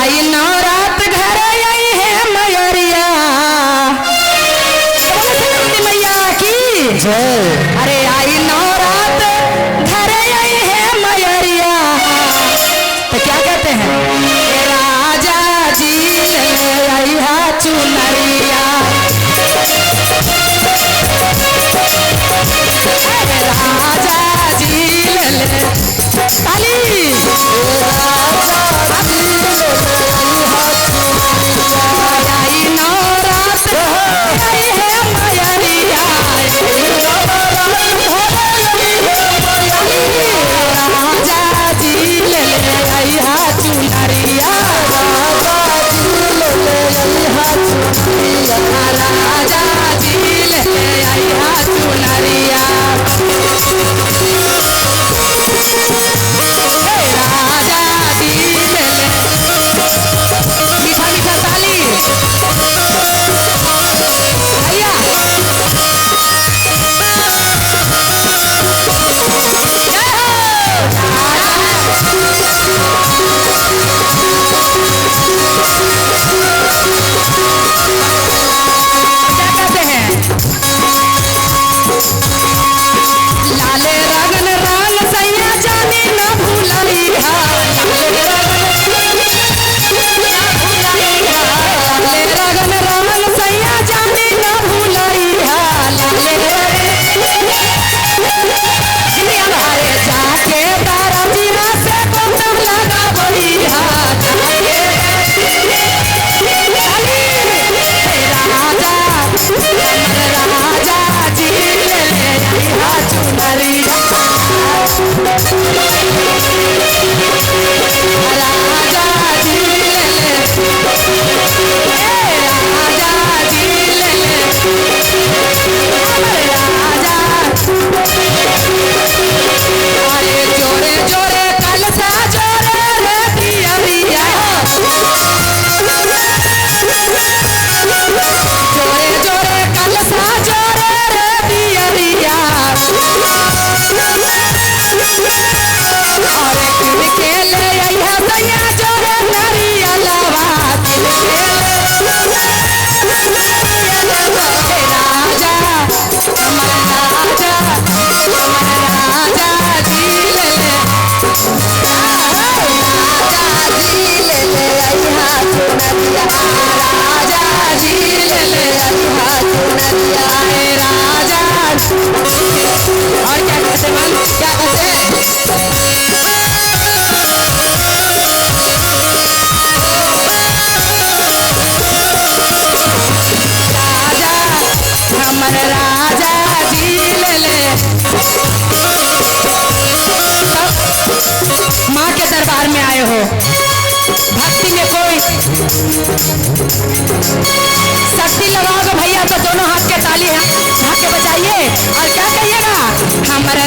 आई नवरात घर आई है मयरिया मैया की जय। अरे आई नवरात घर आई है मयरिया तो क्या कहते हैं राजा जी ले आई है चुनरिया राजा जी ले ताली आई नवरात आई है मयरिया राजा जी ले आई है चुनरिया राजा जी ले आई है चुनरिया राजा जी ले मीठा मीठा ताली भैया क्या कहते हैं लाले रगन रान सैया जानी न भूलाई लाले रगन रान सैया जानी न भूलाई हमारे जाके दाराजिया से कोतम लगा बड़ी राजा राजा जी ले आई चुनरिया राजा जी ले राजा जी ले राजा अरे जोरे जोरे कलसा जोरे रे पियरिया जोरे जोरे कलसा जोरे रे पियरिया अरे किनके ले आई है सैया जोरे नरियलवा किनके राजा हमारा राजा जी ले राजा जी ले आई हाथ नदिया राजा जी ले आई हाथ नदिया राजा और क्या कहते मन क्या कहते राजा हमर राजा जी ले माँ के दरबार में आए हो भक्ति में कोई शक्ति लगाओगे भैया तो दोनों हाथ के ताली हाँ के बजाइए और क्या कहिएगा हमारा